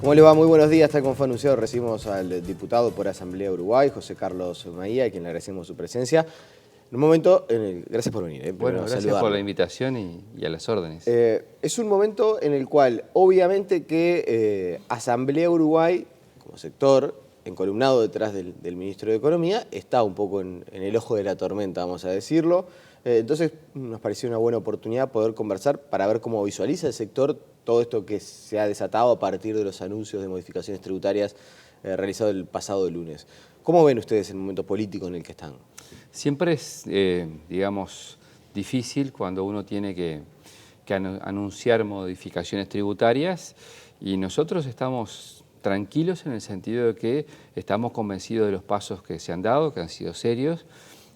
¿Cómo le va? Muy buenos días. Tal como fue anunciado, recibimos al diputado por Asamblea Uruguay, José Carlos Maía, a quien le agradecemos su presencia. En un momento, gracias por venir. Bueno, gracias por la saludarlo. invitación y a las órdenes. Es un momento en el cual, obviamente, que Asamblea Uruguay, como sector, encolumnado detrás del Ministro de Economía, está un poco en el ojo de la tormenta, vamos a decirlo. Entonces, nos pareció una buena oportunidad poder conversar para ver cómo visualiza el sector todo esto que se ha desatado a partir de los anuncios de modificaciones tributarias realizados el pasado lunes. ¿Cómo ven ustedes el momento político en el que están? Siempre es, digamos, difícil cuando uno tiene que anunciar modificaciones tributarias, y nosotros estamos tranquilos en el sentido de que estamos convencidos de los pasos que se han dado, que han sido serios,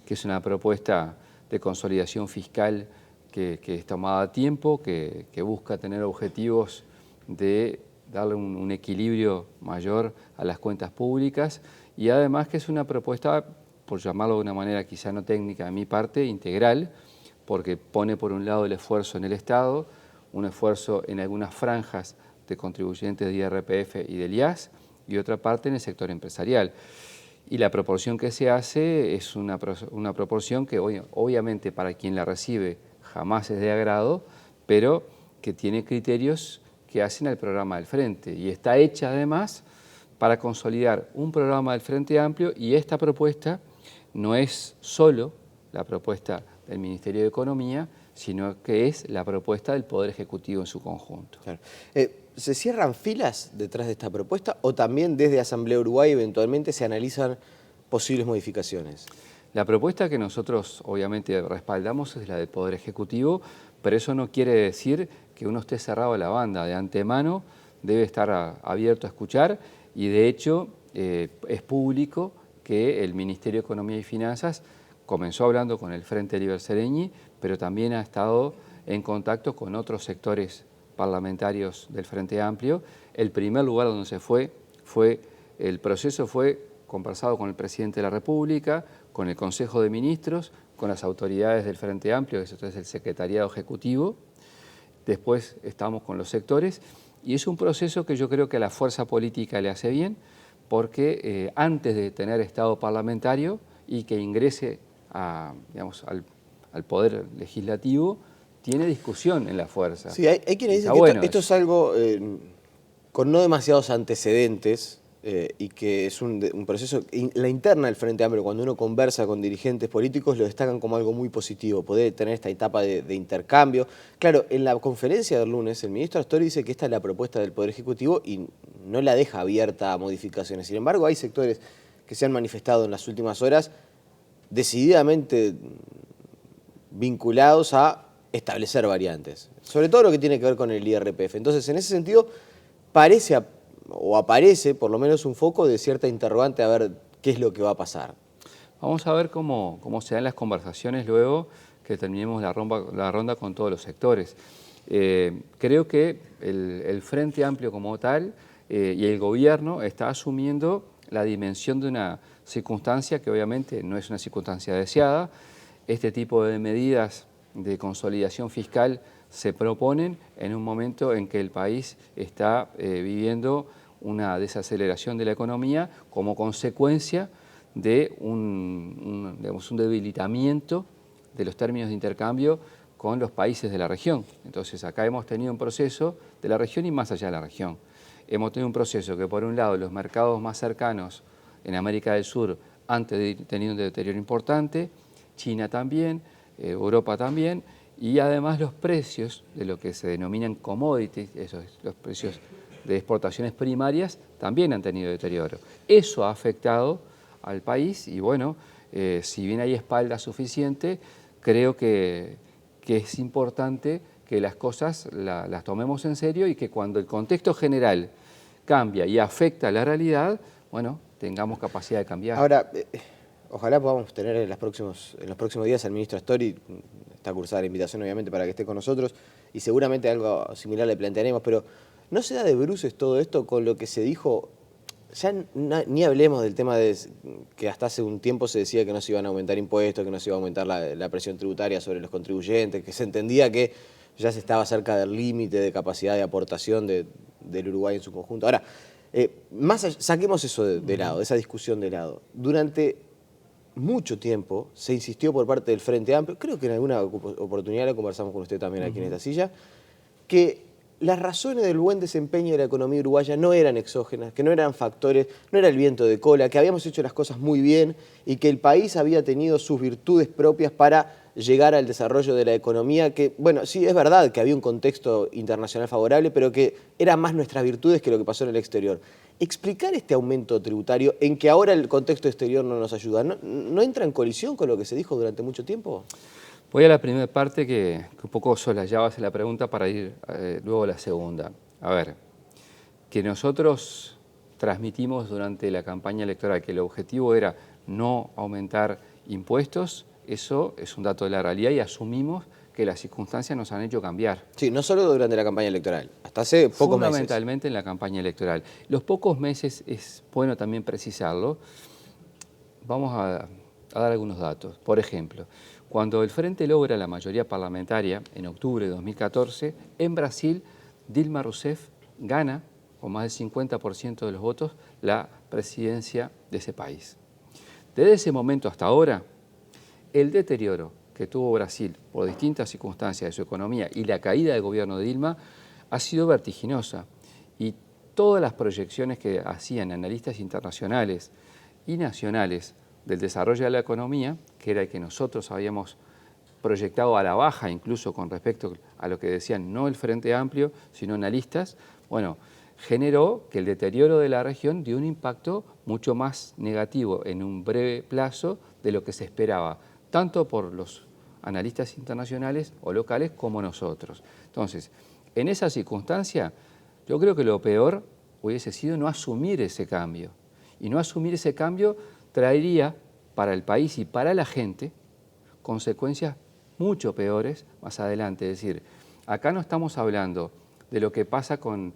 que es una propuesta de consolidación fiscal que es tomada a tiempo, que busca tener objetivos de darle un equilibrio mayor a las cuentas públicas, y además que es una propuesta, por llamarlo de una manera quizá no técnica de mi parte, integral, porque pone por un lado el esfuerzo en el Estado, un esfuerzo en algunas franjas de contribuyentes de IRPF y del IAS, y otra parte en el sector empresarial. Y la proporción que se hace es una proporción que obviamente para quien la recibe jamás es de agrado, pero que tiene criterios que hacen al programa del Frente, y está hecha además para consolidar un programa del Frente Amplio, y esta propuesta no es solo la propuesta del Ministerio de Economía, sino que es la propuesta del Poder Ejecutivo en su conjunto. Claro. ¿Se cierran filas detrás de esta propuesta o también desde Asamblea Uruguay eventualmente se analizan posibles modificaciones? La propuesta que nosotros obviamente respaldamos es la del Poder Ejecutivo, pero eso no quiere decir que uno esté cerrado a la banda. De antemano debe estar abierto a escuchar, y de hecho es público que el Ministerio de Economía y Finanzas comenzó hablando con el Frente Liber Seregni, pero también ha estado en contacto con otros sectores parlamentarios del Frente Amplio. El primer lugar donde el proceso fue conversado con el Presidente de la República, con el Consejo de Ministros, con las autoridades del Frente Amplio, que es el Secretariado Ejecutivo. Después estamos con los sectores, y es un proceso que yo creo que a la fuerza política le hace bien, porque antes de tener Estado parlamentario y que ingrese digamos, al Poder Legislativo, tiene discusión en la fuerza. Sí, hay quienes dicen que bueno esto es algo con no demasiados antecedentes y que es un proceso, la interna del Frente Amplio, cuando uno conversa con dirigentes políticos, lo destacan como algo muy positivo, poder tener esta etapa de intercambio. Claro, en la conferencia del lunes, el ministro Astori dice que esta es la propuesta del Poder Ejecutivo y no la deja abierta a modificaciones. Sin embargo, hay sectores que se han manifestado en las últimas horas decididamente vinculados a establecer variantes, sobre todo lo que tiene que ver con el IRPF. Entonces, en ese sentido, aparece por lo menos un foco de cierta interrogante a ver qué es lo que va a pasar. Vamos a ver cómo se dan las conversaciones luego que terminemos la ronda con todos los sectores. Creo que el Frente Amplio como tal y el Gobierno está asumiendo la dimensión de una circunstancia que obviamente no es una circunstancia deseada. Este tipo de medidas de consolidación fiscal se proponen en un momento en que el país está viviendo una desaceleración de la economía como consecuencia de un debilitamiento de los términos de intercambio con los países de la región. Entonces acá hemos tenido un proceso de la región y más allá de la región. Hemos tenido un proceso que por un lado los mercados más cercanos en América del Sur han tenido un deterioro importante, China también, Europa también, y además los precios de lo que se denominan commodities, los precios de exportaciones primarias, también han tenido deterioro. Eso ha afectado al país y bueno, si bien hay espalda suficiente, creo que es importante que las cosas las tomemos en serio y que cuando el contexto general cambia y afecta a la realidad, bueno, tengamos capacidad de cambiar. Ahora, ojalá podamos tener en los próximos días al ministro Astori. Está cursada la invitación obviamente para que esté con nosotros y seguramente algo similar le plantearemos, pero ¿no se da de bruces todo esto con lo que se dijo? Ya ni hablemos del tema de que hasta hace un tiempo se decía que no se iban a aumentar impuestos, que no se iba a aumentar la presión tributaria sobre los contribuyentes, que se entendía que ya se estaba cerca del límite de capacidad de aportación de del Uruguay en su conjunto. Ahora, saquemos eso de lado, esa discusión de lado. Durante mucho tiempo se insistió por parte del Frente Amplio, creo que en alguna oportunidad lo conversamos con usted también aquí en esta silla, que las razones del buen desempeño de la economía uruguaya no eran exógenas, que no eran factores, no era el viento de cola, que habíamos hecho las cosas muy bien y que el país había tenido sus virtudes propias para llegar al desarrollo de la economía, que, bueno, sí, es verdad que había un contexto internacional favorable, pero que eran más nuestras virtudes que lo que pasó en el exterior. Explicar este aumento tributario en que ahora el contexto exterior no nos ayuda, ¿no entra en colisión con lo que se dijo durante mucho tiempo? Voy a la primera parte que un poco solayaba hacia la pregunta para ir luego a la segunda. A ver, que nosotros transmitimos durante la campaña electoral que el objetivo era no aumentar impuestos, eso es un dato de la realidad y asumimos que las circunstancias nos han hecho cambiar. Sí, no solo durante la campaña electoral, hasta hace pocos meses. Fundamentalmente en la campaña electoral. Los pocos meses, es bueno también precisarlo, vamos a dar algunos datos. Por ejemplo, cuando el Frente logra la mayoría parlamentaria, en octubre de 2014, en Brasil, Dilma Rousseff gana, con más del 50% de los votos, la presidencia de ese país. Desde ese momento hasta ahora, el deterioro que tuvo Brasil por distintas circunstancias de su economía y la caída del gobierno de Dilma ha sido vertiginosa. Y todas las proyecciones que hacían analistas internacionales y nacionales del desarrollo de la economía, que era el que nosotros habíamos proyectado a la baja, incluso con respecto a lo que decían no el Frente Amplio, sino analistas, bueno, generó que el deterioro de la región dio un impacto mucho más negativo en un breve plazo de lo que se esperaba, tanto por los analistas internacionales o locales como nosotros. Entonces, en esa circunstancia, yo creo que lo peor hubiese sido no asumir ese cambio. Y no asumir ese cambio traería para el país y para la gente consecuencias mucho peores más adelante. Es decir, acá no estamos hablando de lo que pasa con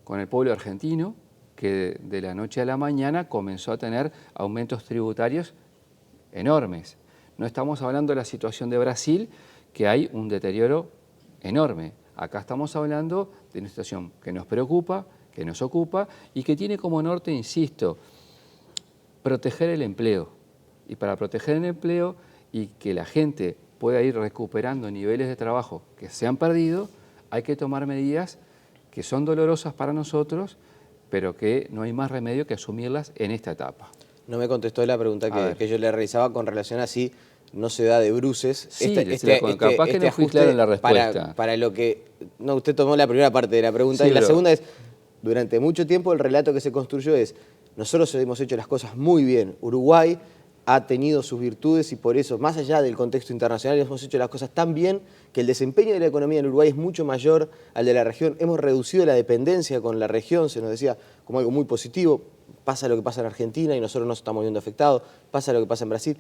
el pueblo argentino, que de la noche a la mañana comenzó a tener aumentos tributarios enormes. No estamos hablando de la situación de Brasil, que hay un deterioro enorme. Acá estamos hablando de una situación que nos preocupa, que nos ocupa y que tiene como norte, insisto, proteger el empleo. Y para proteger el empleo y que la gente pueda ir recuperando niveles de trabajo que se han perdido, hay que tomar medidas que son dolorosas para nosotros, pero que no hay más remedio que asumirlas en esta etapa. No me contestó la pregunta que yo le realizaba con relación a si no se da de bruces. Sí, capaz que no fui claro en la respuesta. Para lo que... No, usted tomó la primera parte de la pregunta, sí, y la segunda es, durante mucho tiempo el relato que se construyó es, nosotros hemos hecho las cosas muy bien, Uruguay ha tenido sus virtudes y por eso, más allá del contexto internacional, hemos hecho las cosas tan bien que el desempeño de la economía en Uruguay es mucho mayor al de la región. Hemos reducido la dependencia con la región, se nos decía como algo muy positivo. Pasa lo que pasa en Argentina y nosotros nos estamos viendo afectados, pasa lo que pasa en Brasil.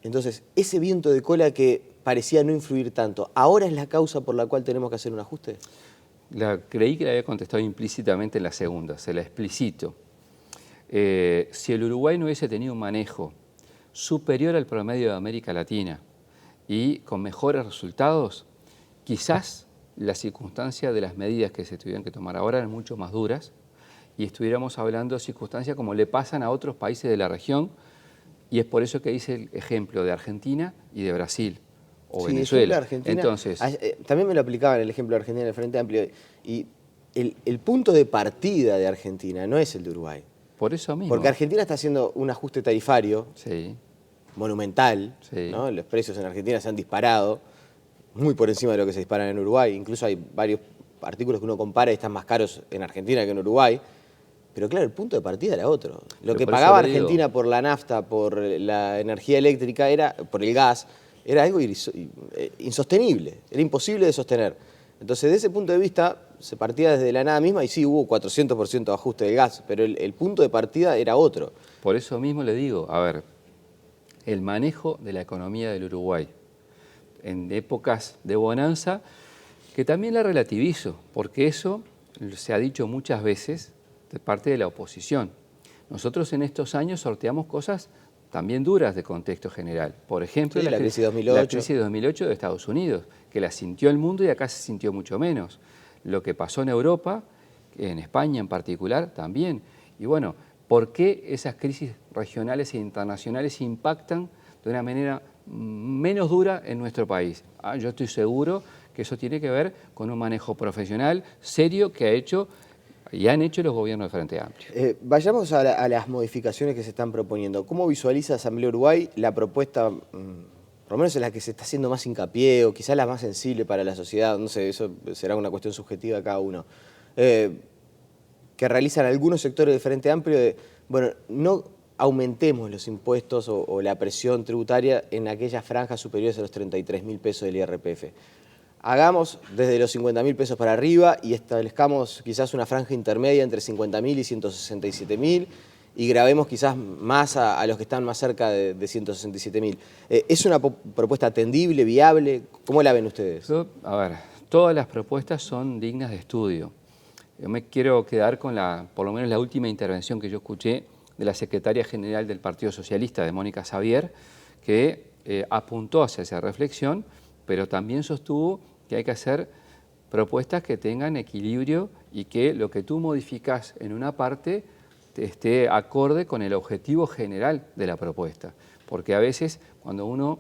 Entonces, ese viento de cola que parecía no influir tanto, ¿ahora es la causa por la cual tenemos que hacer un ajuste? Creí que le había contestado implícitamente en la segunda, se la explicito. Si el Uruguay no hubiese tenido un manejo superior al promedio de América Latina y con mejores resultados, quizás las circunstancias de las medidas que se tuvieran que tomar ahora eran mucho más duras y estuviéramos hablando de circunstancias como le pasan a otros países de la región, y es por eso que hice el ejemplo de Argentina y de Brasil o sí, Venezuela. Argentina, entonces, también me lo aplicaba en el ejemplo de Argentina en el Frente Amplio, y el punto de partida de Argentina no es el de Uruguay. Por eso mismo. Porque Argentina está haciendo un ajuste tarifario monumental, ¿no? Los precios en Argentina se han disparado, muy por encima de lo que se disparan en Uruguay. Incluso hay varios artículos que uno compara y están más caros en Argentina que en Uruguay. Pero claro, el punto de partida era otro. Lo que pagaba Argentina por la nafta, por la energía eléctrica, por el gas, era algo insostenible, era imposible de sostener. Entonces, desde ese punto de vista, se partía desde la nada misma y sí hubo 400% de ajuste del gas, pero el punto de partida era otro. Por eso mismo le digo, a ver, el manejo de la economía del Uruguay en épocas de bonanza, que también la relativizo, porque eso se ha dicho muchas veces de parte de la oposición. Nosotros en estos años sorteamos cosas también duras de contexto general. Por ejemplo, sí, la crisis de 2008. La crisis de 2008 de Estados Unidos, que la sintió el mundo y acá se sintió mucho menos. Lo que pasó en Europa, en España en particular también. Y bueno, ¿por qué esas crisis regionales e internacionales impactan de una manera menos dura en nuestro país? Yo estoy seguro que eso tiene que ver con un manejo profesional serio que ha hecho y han hecho los gobiernos de Frente Amplio. Vayamos a las modificaciones que se están proponiendo. ¿Cómo visualiza Asamblea Uruguay la propuesta, por lo menos en la que se está haciendo más hincapié o quizás la más sensible para la sociedad? No sé, eso será una cuestión subjetiva de cada uno. Que realizan algunos sectores del Frente Amplio de, bueno, no aumentemos los impuestos o la presión tributaria en aquellas franjas superiores a los 33.000 pesos del IRPF. Hagamos desde los 50.000 pesos para arriba y establezcamos quizás una franja intermedia entre 50.000 y 167.000 y grabemos quizás más a los que están más cerca de 167.000. ¿Es una propuesta atendible, viable? ¿Cómo la ven ustedes? A ver, todas las propuestas son dignas de estudio. Yo me quiero quedar con por lo menos la última intervención que yo escuché de la secretaria general del Partido Socialista, de Mónica Xavier, que apuntó hacia esa reflexión, pero también sostuvo que hay que hacer propuestas que tengan equilibrio y que lo que tú modificas en una parte esté acorde con el objetivo general de la propuesta. Porque a veces cuando uno,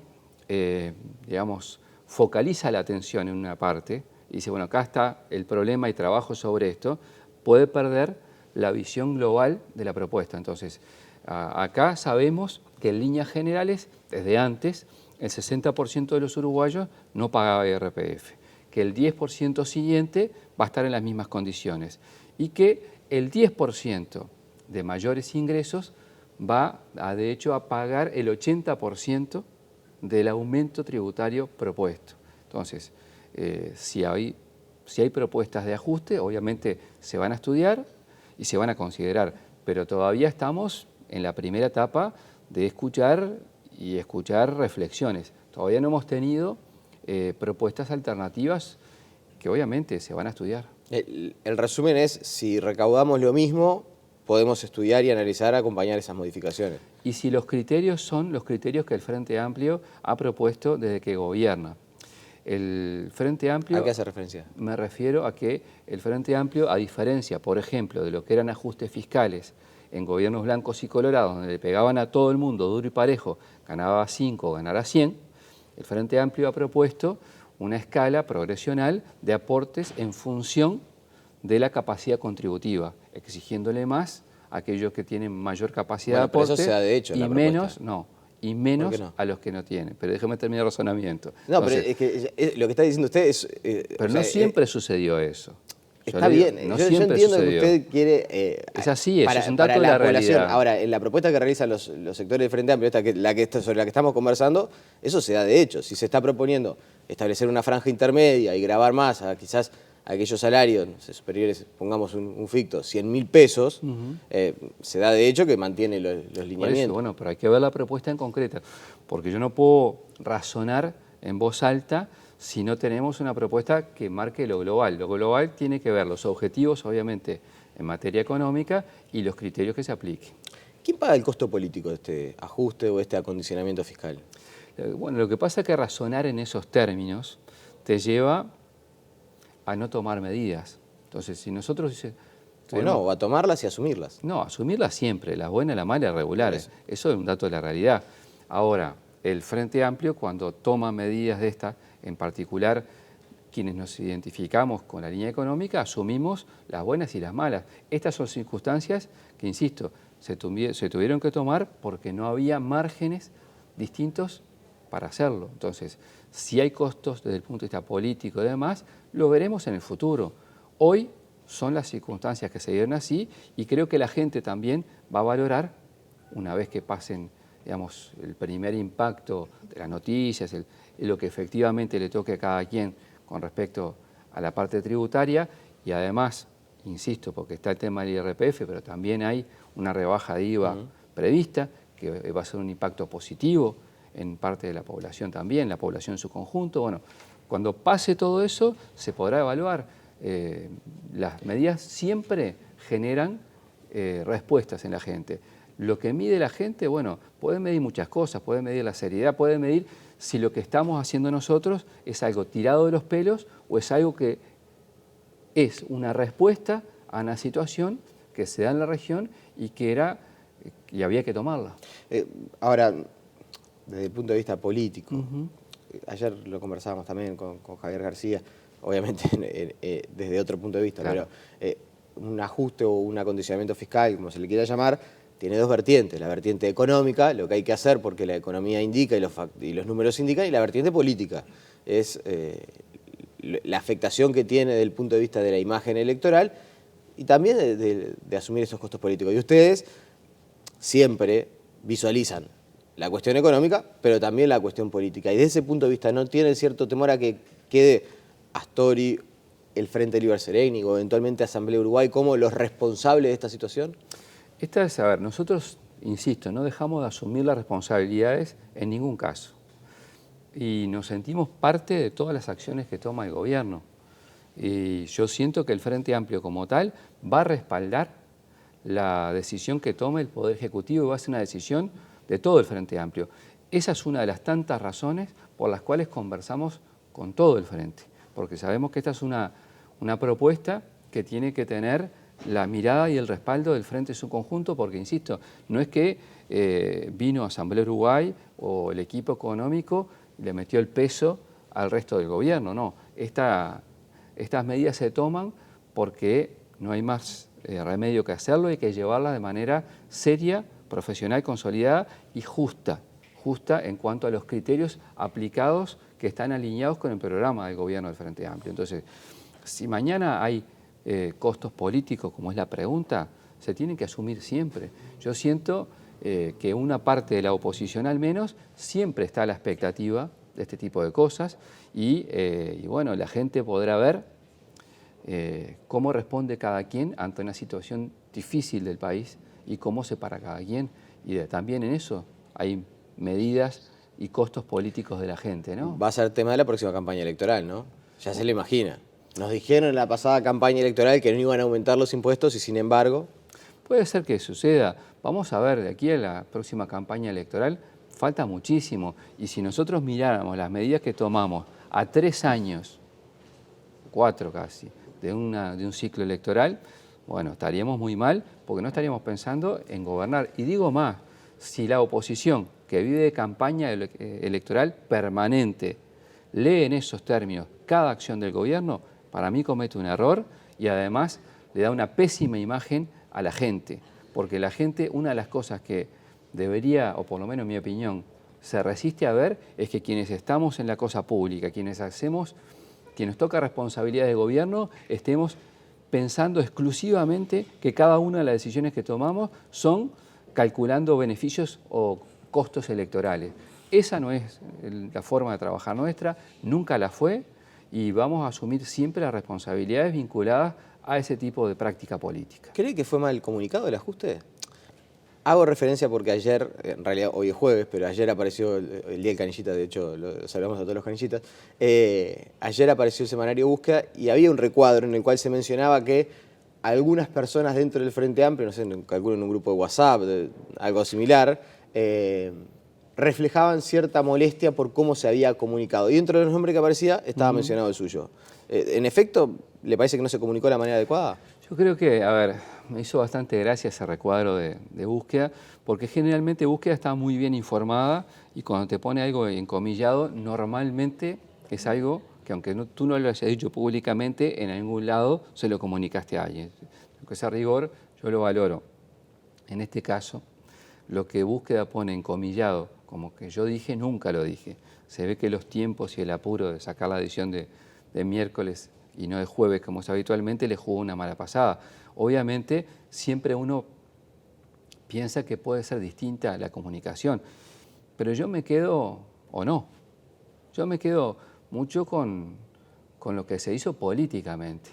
digamos, focaliza la atención en una parte y dice, bueno, acá está el problema y trabajo sobre esto, puede perder la visión global de la propuesta. Entonces, acá sabemos que en líneas generales, desde antes, el 60% de los uruguayos no pagaba IRPF, que el 10% siguiente va a estar en las mismas condiciones y que el 10% de mayores ingresos va, de hecho, a pagar el 80% del aumento tributario propuesto. Entonces, si hay propuestas de ajuste, obviamente se van a estudiar y se van a considerar, pero todavía estamos en la primera etapa de escuchar reflexiones. Todavía no hemos tenido propuestas alternativas que obviamente se van a estudiar. El resumen es, si recaudamos lo mismo, podemos estudiar y analizar, acompañar esas modificaciones. Y si los criterios son los criterios que el Frente Amplio ha propuesto desde que gobierna. El Frente Amplio... ¿A qué hace referencia? Me refiero a que el Frente Amplio, a diferencia, por ejemplo, de lo que eran ajustes fiscales en gobiernos blancos y colorados, donde le pegaban a todo el mundo duro y parejo, ganaba 5, ganara 100, el Frente Amplio ha propuesto una escala progresional de aportes en función de la capacidad contributiva, exigiéndole más a aquellos que tienen mayor capacidad de aporte eso se da de hecho en la menos a los que no tienen. Pero déjame terminar el razonamiento. No, entonces, pero es que lo que está diciendo usted es... pero no siempre sucedió eso. Está bien, yo entiendo sucedió. Que usted quiere... es así, eso es un dato de la realidad. Ahora, en la propuesta que realizan los sectores del Frente Amplio, sobre la que estamos conversando, eso se da de hecho. Si se está proponiendo establecer una franja intermedia y grabar más a quizás aquellos salarios superiores, pongamos un ficto, 100.000 pesos, se da de hecho que mantiene los lineamientos. Por eso, bueno, pero hay que ver la propuesta en concreta, porque yo no puedo razonar en voz alta si no tenemos una propuesta que marque lo global. Lo global tiene que ver los objetivos, obviamente, en materia económica y los criterios que se apliquen. ¿Quién paga el costo político de este ajuste o este acondicionamiento fiscal? Bueno, lo que pasa es que razonar en esos términos te lleva a no tomar medidas. Entonces, si nosotros... o a tomarlas y asumirlas. No, asumirlas siempre, las buenas, las malas, regulares. Eso es un dato de la realidad. Ahora, el Frente Amplio, cuando toma medidas de estas, en particular quienes nos identificamos con la línea económica, asumimos las buenas y las malas. Estas son circunstancias que, insisto, se tuvieron que tomar porque no había márgenes distintos para hacerlo. Entonces, si hay costos desde el punto de vista político y demás, lo veremos en el futuro. Hoy son las circunstancias que se dieron así y creo que la gente también va a valorar, una vez que pasen, digamos, el primer impacto de las noticias, lo que efectivamente le toque a cada quien con respecto a la parte tributaria y además, insisto, porque está el tema del IRPF, pero también hay una rebaja de IVA prevista que va a ser un impacto positivo en parte de la población también, la población en su conjunto. Bueno, cuando pase todo eso se podrá evaluar. Las medidas siempre generan respuestas en la gente. Lo que mide la gente, bueno, puede medir muchas cosas, puede medir la seriedad, puede medir si lo que estamos haciendo nosotros es algo tirado de los pelos o es algo que es una respuesta a una situación que se da en la región y había que tomarla. Ahora, desde el punto de vista político, ayer lo conversábamos también con Javier García, obviamente desde otro punto de vista, claro. pero un ajuste o un acondicionamiento fiscal, como se le quiera llamar, tiene dos vertientes: la vertiente económica, lo que hay que hacer porque la economía indica y los números indican, y la vertiente política, es la afectación que tiene desde el punto de vista de la imagen electoral y también de asumir esos costos políticos. Y ustedes siempre visualizan la cuestión económica, pero también la cuestión política. Y desde ese punto de vista, ¿no tienen cierto temor a que quede Astori, el Frente Liber Seregni o eventualmente Asamblea Uruguay como los responsables de esta situación? A ver, nosotros, insisto, no dejamos de asumir las responsabilidades en ningún caso. Y nos sentimos parte de todas las acciones que toma el gobierno. Y yo siento que el Frente Amplio como tal va a respaldar la decisión que tome el Poder Ejecutivo y va a ser una decisión de todo el Frente Amplio. Esa es una de las tantas razones por las cuales conversamos con todo el Frente, porque sabemos que esta es una propuesta que tiene que tener la mirada y el respaldo del Frente en su conjunto, porque, insisto, no es que vino Asamblea Uruguay o el equipo económico y le metió el peso al resto del gobierno, no. Estas medidas se toman porque no hay más remedio que hacerlo, hay que llevarlas de manera seria, profesional, consolidada y justa en cuanto a los criterios aplicados que están alineados con el programa del gobierno del Frente Amplio. Entonces, si mañana hay costos políticos, como es la pregunta, se tienen que asumir siempre. Yo siento que una parte de la oposición al menos siempre está a la expectativa de este tipo de cosas y bueno, la gente podrá ver cómo responde cada quien ante una situación difícil del país y cómo se para cada quien. Y también en eso hay medidas y costos políticos de la gente, ¿no? Va a ser tema de la próxima campaña electoral, ¿no? Ya se lo imagina. Nos dijeron en la pasada campaña electoral que no iban a aumentar los impuestos y sin embargo... Puede ser que suceda. Vamos a ver, de aquí a la próxima campaña electoral falta muchísimo. Y si nosotros miráramos las medidas que tomamos a 3 años, 4 casi, de un ciclo electoral, bueno, estaríamos muy mal porque no estaríamos pensando en gobernar. Y digo más, si la oposición que vive de campaña electoral permanente lee en esos términos cada acción del gobierno, para mí comete un error y además le da una pésima imagen a la gente, porque la gente, una de las cosas que debería, o por lo menos en mi opinión, se resiste a ver, es que quienes estamos en la cosa pública, quienes nos toca responsabilidad de gobierno, estemos pensando exclusivamente que cada una de las decisiones que tomamos son calculando beneficios o costos electorales. Esa no es la forma de trabajar nuestra, nunca la fue, y vamos a asumir siempre las responsabilidades vinculadas a ese tipo de práctica política. ¿Cree que fue mal comunicado el ajuste? Hago referencia porque ayer, en realidad hoy es jueves, pero ayer apareció el día del Canillita, de hecho lo saludamos a todos los canillitas, ayer apareció el semanario Búsqueda y había un recuadro en el cual se mencionaba que algunas personas dentro del Frente Amplio, no sé, calculo en un grupo de WhatsApp, algo similar, reflejaban cierta molestia por cómo se había comunicado. Y dentro de los nombres que aparecía estaba mencionado el suyo. ¿En efecto, le parece que no se comunicó de la manera adecuada? Yo creo que, a ver, me hizo bastante gracia ese recuadro de Búsqueda, porque generalmente Búsqueda está muy bien informada y cuando te pone algo encomillado, normalmente es algo que aunque tú no lo hayas dicho públicamente, en algún lado se lo comunicaste a alguien. Ese rigor yo lo valoro. En este caso, lo que Búsqueda pone encomillado, como que yo dije, nunca lo dije. Se ve que los tiempos y el apuro de sacar la edición de miércoles y no de jueves, como es habitualmente, le jugó una mala pasada. Obviamente, siempre uno piensa que puede ser distinta la comunicación, pero yo me quedo, o no, yo me quedo mucho con lo que se hizo políticamente.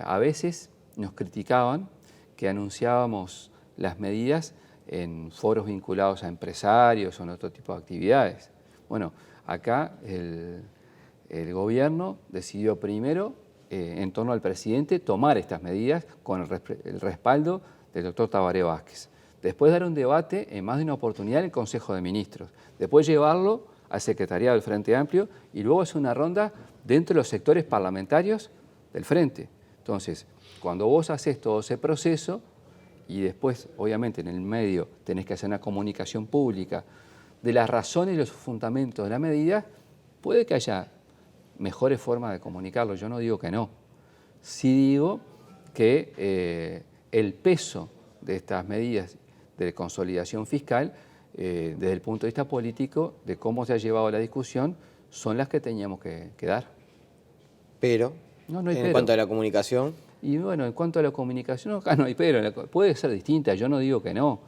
A veces nos criticaban que anunciábamos las medidas en foros vinculados a empresarios o en otro tipo de actividades. Bueno, acá el gobierno decidió primero, en torno al presidente, tomar estas medidas con el respaldo del doctor Tabaré Vázquez. Después dar un debate en más de una oportunidad en el Consejo de Ministros. Después llevarlo al secretariado del Frente Amplio y luego hacer una ronda dentro de los sectores parlamentarios del Frente. Entonces, cuando vos haces todo ese proceso y después, obviamente, en el medio tenés que hacer una comunicación pública de las razones y los fundamentos de la medida, puede que haya mejores formas de comunicarlo. Yo no digo que no. Sí digo que el peso de estas medidas de consolidación fiscal, desde el punto de vista político, de cómo se ha llevado la discusión, son las que teníamos que dar. Pero, No hay en pero. cuanto a la comunicación... Y bueno, en cuanto a la comunicación, acá no hay pero. Puede ser distinta, yo no digo que no.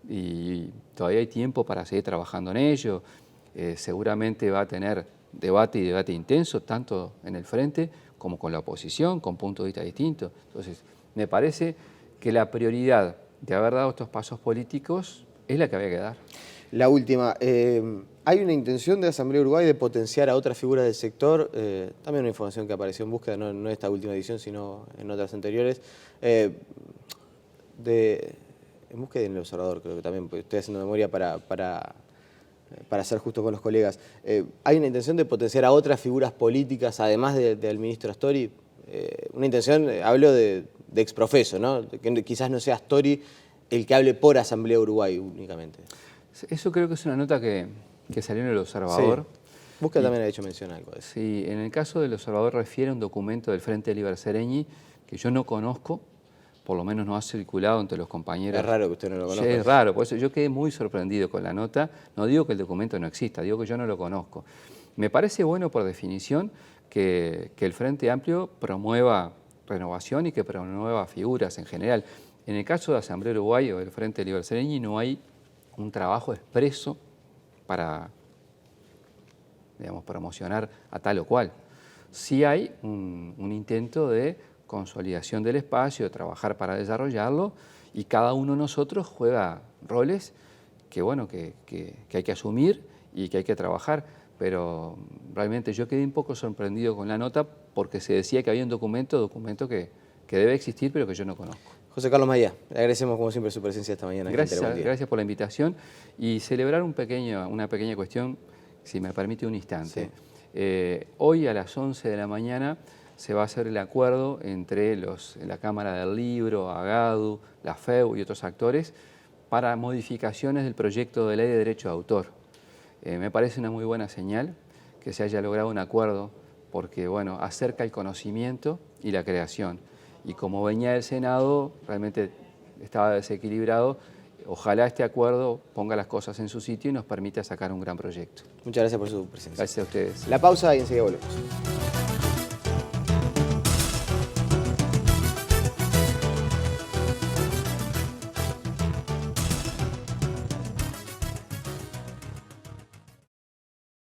Y todavía hay tiempo para seguir trabajando en ello. Seguramente va a tener debate y debate intenso, tanto en el frente como con la oposición, con puntos de vista distintos. Entonces, me parece que la prioridad de haber dado estos pasos políticos es la que había que dar. La última, hay una intención de Asamblea Uruguay de potenciar a otras figuras del sector, también una información que apareció en búsqueda, no en esta última edición, sino en otras anteriores, en búsqueda en El Observador, creo que también, porque estoy haciendo memoria para ser justo con los colegas. ¿Hay una intención de potenciar a otras figuras políticas, además del ministro Astori? Una intención, hablo de exprofeso, ¿no? Que quizás no sea Astori el que hable por Asamblea Uruguay únicamente. Eso creo que es una nota que salió en El Observador. Sí. Búsqueda también ha hecho mención a algo de eso. Sí, en el caso del Observador refiere a un documento del Frente Liber Sereñi que yo no conozco, por lo menos no ha circulado entre los compañeros. Es raro que usted no lo conozca. Sí, es raro, por eso yo quedé muy sorprendido con la nota. No digo que el documento no exista, digo que yo no lo conozco. Me parece bueno, por definición, que el Frente Amplio promueva renovación y que promueva figuras en general. En el caso de Asamblea Uruguay o del Frente Liber Sereñi no hay un trabajo expreso para, digamos, promocionar a tal o cual. Sí hay un intento de consolidación del espacio, de trabajar para desarrollarlo, y cada uno de nosotros juega roles que, bueno, que hay que asumir y que hay que trabajar, pero realmente yo quedé un poco sorprendido con la nota porque se decía que había un documento que debe existir pero que yo no conozco. José Carlos Mayá, le agradecemos como siempre su presencia esta mañana. Gracias por la invitación y celebrar una pequeña cuestión, si me permite un instante. Sí. Hoy a las 11 de la mañana se va a hacer el acuerdo entre la Cámara del Libro, AGADU, la FEU y otros actores para modificaciones del proyecto de ley de derecho de autor. Me parece una muy buena señal que se haya logrado un acuerdo porque, bueno, acerca el conocimiento y la creación. Y como venía del Senado, realmente estaba desequilibrado. Ojalá este acuerdo ponga las cosas en su sitio y nos permita sacar un gran proyecto. Muchas gracias por su presencia. Gracias a ustedes. La pausa y enseguida volvemos.